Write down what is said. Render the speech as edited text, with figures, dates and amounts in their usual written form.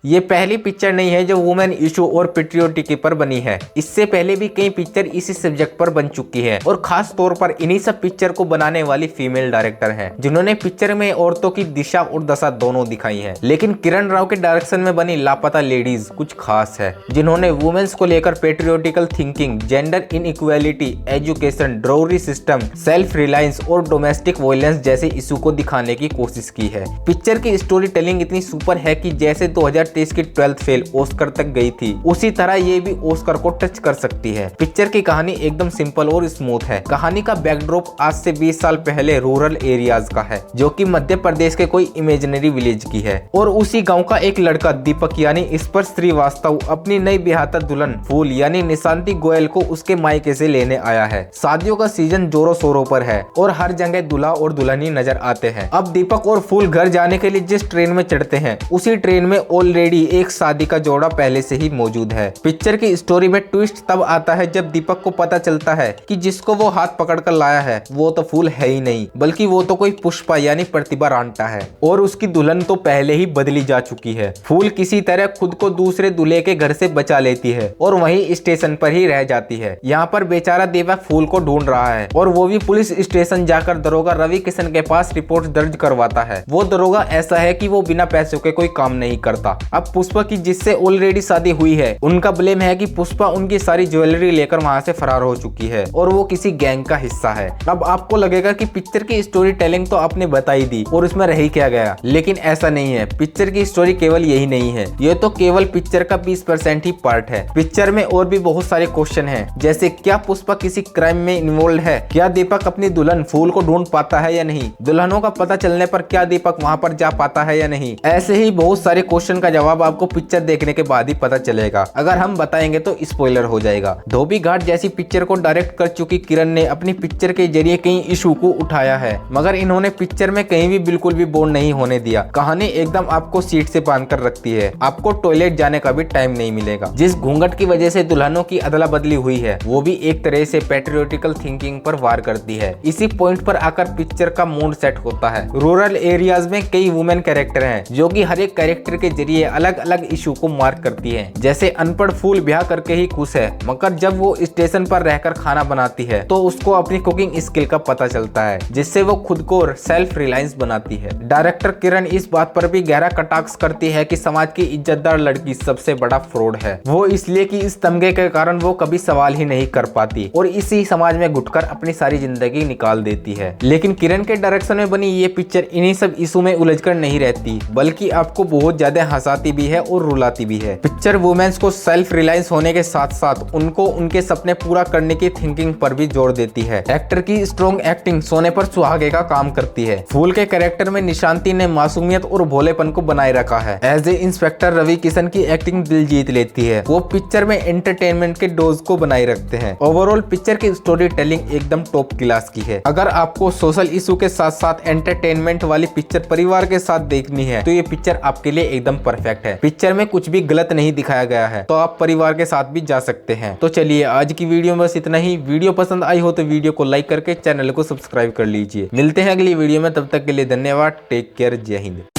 ये पहली पिक्चर नहीं है जो वुमेन इशू और पेट्रियोटिक पर बनी है। इससे पहले भी कई पिक्चर इसी सब्जेक्ट पर बन चुकी है और खास तौर पर इन्हीं सब पिक्चर को बनाने वाली फीमेल डायरेक्टर हैं, जिन्होंने पिक्चर में औरतों की दिशा और दशा दोनों दिखाई है। लेकिन किरण राव के डायरेक्शन में बनी लापता लेडीज कुछ खास है, जिन्होंने वुमेन्स को लेकर patriotical thinking, gender inequality, education, dowry system, self reliance और डोमेस्टिक वायलेंस जैसे इशू को दिखाने की कोशिश की है। पिक्चर की स्टोरी टेलिंग इतनी सुपर है कि जैसे 2023 की 12th फेल ऑस्कर तक गई थी, उसी तरह ये भी ऑस्कर को टच कर सकती है। पिक्चर की कहानी एकदम सिंपल और स्मूथ है। कहानी का बैकड्रॉप आज से 20 साल पहले रूरल एरियाज का है, जो कि मध्य प्रदेश के कोई इमेजिनरी विलेज की है। और उसी गांव का एक लड़का दीपक यानी स्पर्श श्रीवास्तव अपनी नई ब्याहता दुल्हन फूल यानी निशांति गोयल को उसके मायके से लेने आया है। शादियों का सीजन जोरों शोरों पर है और हर जगह दूल्हा और दुल्हनी नजर आते हैं। अब दीपक और फूल घर जाने के लिए जिस ट्रेन में चढ़ते हैं, उसी ट्रेन में ऑलरेडी एक शादी का जोड़ा पहले से ही मौजूद है। पिक्चर की स्टोरी में ट्विस्ट तब आता है जब दीपक को पता चलता है कि जिसको वो हाथ पकड़कर लाया है वो तो फूल है ही नहीं, बल्कि वो तो कोई पुष्पा यानी प्रतिभा रांटा है और उसकी दुल्हन तो पहले ही बदली जा चुकी है। फूल किसी तरह खुद को दूसरे दूल्हे के घर से बचा लेती है और वहीं स्टेशन पर ही रह जाती है। यहाँ पर बेचारा दीपक फूल को ढूंढ रहा है और वो भी पुलिस स्टेशन जाकर दरोगा रवि किशन के पास रिपोर्ट दर्ज करवाता है। वो दरोगा ऐसा है कि वो बिना पैसों के कोई काम नहीं करता। अब पुष्पा की जिससे ऑलरेडी शादी हुई है, उनका ब्लेम है कि पुष्पा उनकी सारी ज्वेलरी लेकर वहां से फरार हो चुकी है और वो किसी गैंग का हिस्सा है। अब आपको लगेगा कि पिक्चर की स्टोरी टेलिंग तो आपने बताई दी और उसमें रह ही क्या गया, लेकिन ऐसा नहीं है। पिक्चर की स्टोरी केवल यही नहीं है, ये तो केवल पिक्चर का 20% ही पार्ट है। पिक्चर में और भी बहुत सारे क्वेश्चन हैं, जैसे क्या पुष्पा किसी क्राइम में इन्वॉल्व है, क्या दीपक अपनी दुल्हन फूल को ढूंढ पाता है या नहीं, दुल्हनों का पता चलने पर क्या दीपक वहां पर जा पाता है या नहीं। ऐसे ही बहुत सारे क्वेश्चन का जवाब आपको पिक्चर देखने के बाद ही पता चलेगा। अगर हम बताएंगे तो स्पॉइलर हो जाएगा। धोबी घाट जैसी पिक्चर को डायरेक्ट कर चुकी किरण ने अपनी पिक्चर के जरिए कई इशू को उठाया है, मगर इन्होंने पिक्चर में कहीं भी बिल्कुल भी बोर नहीं होने दिया। कहानी एकदम आपको सीट से बांध कर रखती है, आपको टॉयलेट जाने का भी टाइम नहीं मिलेगा। जिस घूंघट की वजह से दुल्हनों की अदला बदली हुई है, वो भी एक तरह से पेट्रियोटिकल थिंकिंग पर वार करती है। इसी पॉइंट पर आकर पिक्चर का मूड सेट होता है। रूरल एरियाज में कई वुमेन कैरेक्टर हैं, जो कि हर एक कैरेक्टर के जरिए अलग अलग इशू को मार्क करती है। जैसे अनपढ़ फूल ब्याह करके ही खुश है, मगर जब वो स्टेशन पर रहकर खाना बनाती है तो उसको अपनी कुकिंग स्किल का पता चलता है, जिससे वो खुद को सेल्फ रिलायंस बनाती है। डायरेक्टर किरण इस बात पर भी गहरा कटाक्ष करती है कि समाज की इज्जतदार लड़की सबसे बड़ा फ्रॉड है, वो इसलिए कि इस तमगे के कारण वो कभी सवाल ही नहीं कर पाती और इसी समाज में घुटकर अपनी सारी जिंदगी निकाल देती है। लेकिन किरण के डायरेक्शन में बनी ये पिक्चर इन्हीं सब इशू में उलझकर नहीं रहती, बल्कि आपको बहुत ज्यादा हंसाती भी है और रुलाती भी है। पिक्चर वुमेन्स को सेल्फ रिलायंस होने के साथ साथ उनको उनके सपने पूरा करने की थिंकिंग पर भी जोर देती है। एक्टर की स्ट्रॉन्ग एक्टिंग सोने पर सुहागे का काम करती है। फूल के कैरेक्टर में निशांति ने मासूमियत और भोलेपन को बनाए रखा है। As a inspector Ravi Kishan की एक्टिंग दिल जीत लेती है। वो पिक्चर में एंटरटेनमेंट के डोज को बनाए रखते हैं। ओवरऑल पिक्चर की स्टोरी टेलिंग एकदम टॉप क्लास की है। अगर आपको सोशल इशू के साथ साथ एंटरटेनमेंट वाली पिक्चर परिवार के साथ देखनी है तो ये पिक्चर आपके लिए एकदम परफेक्ट है। पिक्चर में कुछ भी गलत नहीं दिखाया गया है, तो आप परिवार के साथ भी जा सकते हैं। तो चलिए आज की वीडियो में बस इतना ही। वीडियो पसंद आई हो तो वीडियो को लाइक करके चैनल को सब्सक्राइब कर लीजिए। मिलते हैं अगली वीडियो में, तब तक के लिए धन्यवाद। टेक केयर, जय हिंद।